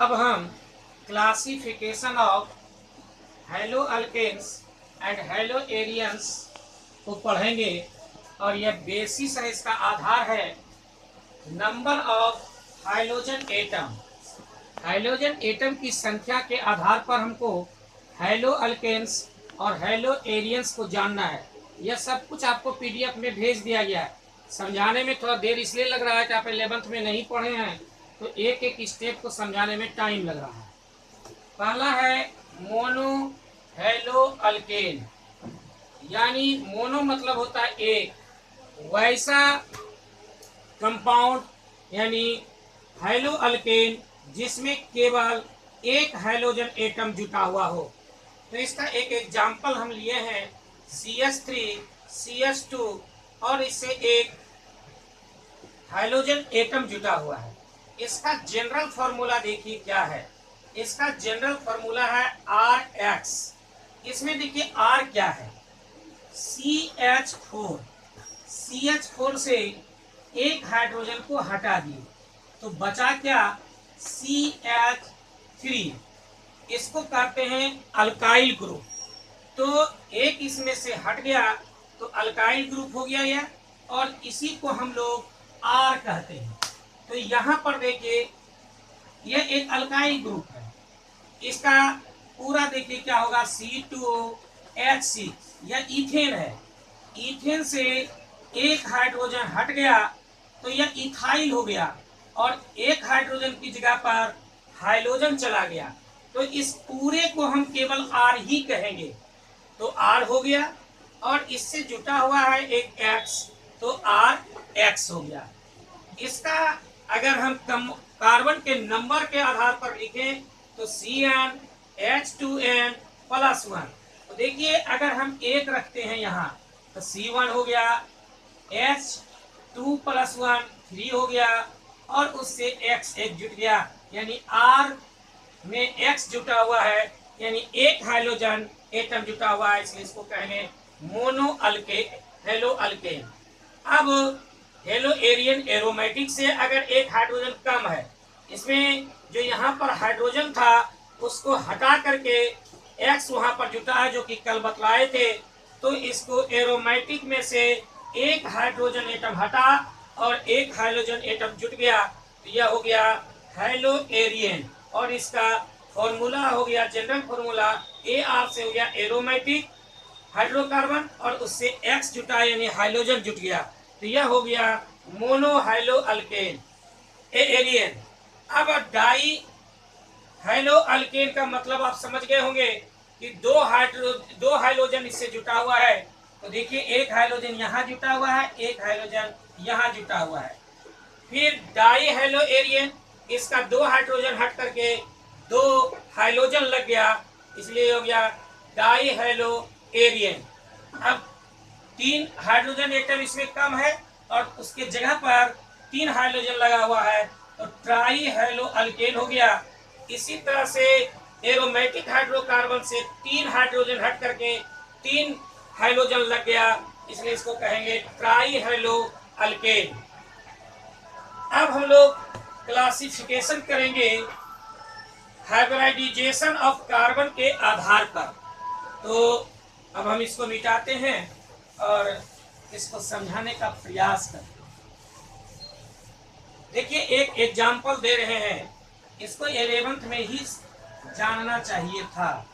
अब हम classification of halo alkanes and halo arenes को पढ़ेंगे और यह बेसिस है, इसका आधार है number of hydrogen atom. Hydrogen atom की संख्या के आधार पर हमको हेलो अल्केन्स और हेलो एरियंस को जानना है। यह सब कुछ आपको पीडीएफ में भेज दिया गया है। समझाने में थोड़ा देर इसलिए लग रहा है कि आप 11th में नहीं पढ़े हैं, तो एक एक स्टेप को समझाने में टाइम लग रहा है। पहला है मोनो हेलो अल्केन, यानी मोनो मतलब होता है एक, वैसा कंपाउंड यानी हेलो अल्केन जिसमें केवल एक हाइड्रोजन एटम जुटा हुआ हो। तो इसका एक एग्जाम्पल हम लिए हैं CH3 CH2 और इससे एक हाइड्रोजन एटम जुटा हुआ है। इसका जनरल फॉर्मूला देखिए क्या है। इसका जनरल फॉर्मूला है RX। इसमें देखिए R क्या है, CH4। CH4 से एक हाइड्रोजन को हटा दिए तो बचा क्या, CH3। इसको कहते हैं अल्काइल ग्रुप। तो एक इसमें से हट गया तो अल्काइल ग्रुप हो गया यह, और इसी को हम लोग R कहते हैं। तो यहाँ पर देखिए यह एक अल्काइल ग्रुप है। इसका पूरा देखिए क्या होगा, C2H6। यह इथेन है। इथेन से एक हाइड्रोजन हट गया तो यह इथाइल हो गया और एक हाइड्रोजन की जगह पर हाइड्रोजन चला गया। तो इस पूरे को हम केवल R ही कहेंगे। तो R हो गया और इससे जुटा हुआ है एक X, तो RX हो गया। इसका अगर हम कार्बन के नंबर के आधार पर लिखें तो CnH2n +1। तो देखिए अगर हम एक रखते हैं यहाँ तो C1 हो गया, H2 +1 3 हो गया और उससे X एक जुट गया, यानी R में X जुटा हुआ है, यानी एक हाइड्रोजन एटम जुटा हुआ है, इसलिए इसको कहेंगे मोनो अल्के हेलो अल्केन। अब हेलो एरियन एरोमेटिक से अगर एक हाइड्रोजन कम है, इसमें जो यहाँ पर हाइड्रोजन था उसको हटा करके X वहां पर जुटा है जो कि कल बतलाए थे, तो इसको एरोमेटिक में से एक हाइड्रोजन एटम हटा और एक हाइड्रोजन एटम जुट गया, तो यह हो गया हेलो एरियन। और इसका फॉर्मूला हो गया, जनरल फॉर्मूला AR से हो गया एरोमेटिक हाइड्रोकार्बन और उससे X जुटा यानी हाइड्रोजन जुट गया, तो यह हो गया मोनो हाइलो अल्केन एरियन। अब डाई हाइलो अल्केन का मतलब आप समझ गए होंगे कि दो हाइड्रोजन इससे जुटा हुआ है। तो देखिए एक हाइड्रोजन यहाँ जुटा हुआ है, एक हाइड्रोजन यहाँ जुटा हुआ है। फिर डाई हाइलो एरियन, इसका दो हाइड्रोजन हट करके दो हाइड्रोजन लग गया, इसलिए हो गया डाई हाइलो एरियन। अब तीन हाइड्रोजन एटम इसमें कम है और उसके जगह पर तीन हाइड्रोजन लगा हुआ है, तो ट्राई हाइलो अल्केन हो गया। इसी तरह से एरोमेटिक हाइड्रोकार्बन से तीन हाइड्रोजन हट करके तीन हाइड्रोजन लग गया, इसलिए इसको कहेंगे ट्राई हाइलो अल्केन। अब हम लोग क्लासिफिकेशन करेंगे हाइब्रिडाइजेशन ऑफ कार्बन के आधार पर। तो अब हम इसको मिटाते हैं और इसको समझाने का प्रयास करते हैं। देखिए एक एग्जाम्पल दे रहे हैं, इसको 11th में ही जानना चाहिए था।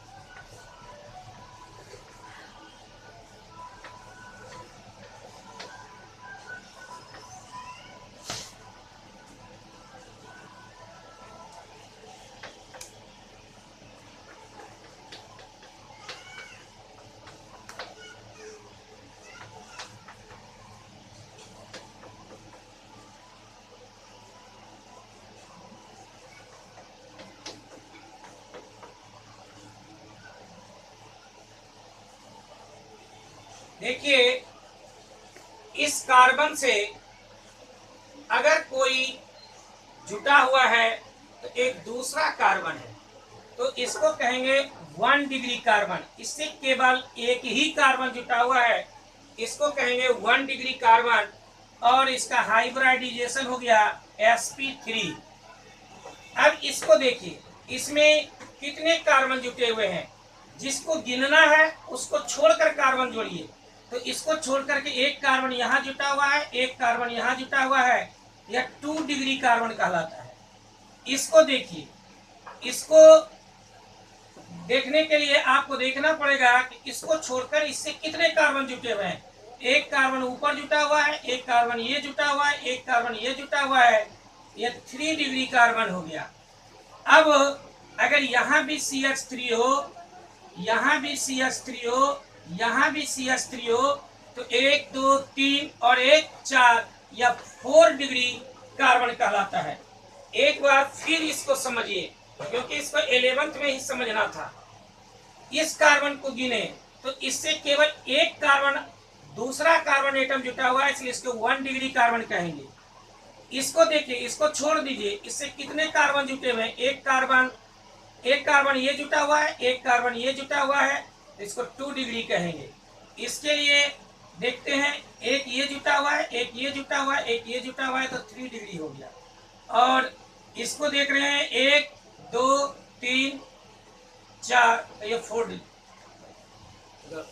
देखिए इस कार्बन से अगर कोई जुटा हुआ है तो एक दूसरा कार्बन है, तो इसको कहेंगे 1 डिग्री कार्बन। इससे केवल एक ही कार्बन जुटा हुआ है, इसको कहेंगे 1 डिग्री कार्बन और इसका हाइब्रिडाइजेशन हो गया sp3। अब इसको देखिए, इसमें कितने कार्बन जुटे हुए हैं, जिसको गिनना है उसको छोड़कर कार्बन जोड़िए। तो इसको छोड़ करके एक कार्बन यहाँ जुटा हुआ है, एक कार्बन यहाँ जुटा हुआ है, यह 2 डिग्री कार्बन कहलाता है। इसको देखिए, इसको देखने के लिए आपको देखना पड़ेगा कि इसको छोड़कर इससे कितने कार्बन जुटे हुए हैं। एक कार्बन ऊपर जुटा हुआ है, एक कार्बन ये जुटा हुआ है, एक कार्बन ये जुटा हुआ है, यह 3 डिग्री कार्बन हो गया। अब अगर यहाँ भी CH3 हो, यहाँ भी CH3 हो, यहाँ भी CH3 हो, तो 1 2 3 और 1 4, या 4 डिग्री कार्बन कहलाता है। एक बार फिर इसको समझिए, क्योंकि इसको 11th में ही समझना था। इस कार्बन को गिने तो इससे केवल एक कार्बन, दूसरा कार्बन एटम जुटा हुआ है, इसलिए इसको 1 डिग्री कार्बन कहेंगे। इसको देखिए, इसको छोड़ दीजिए, इससे कितने कार्बन जुटे हुए हैं, एक कार्बन ये जुटा हुआ है, एक कार्बन ये जुटा हुआ है, इसको 2 डिग्री कहेंगे। इसके लिए देखते हैं, एक ये जुटा हुआ है, एक ये जुटा हुआ है, एक ये जुटा हुआ है, तो 3 डिग्री हो गया। और इसको देख रहे हैं, 1 2 3 4, तो ये 4 डिग्री।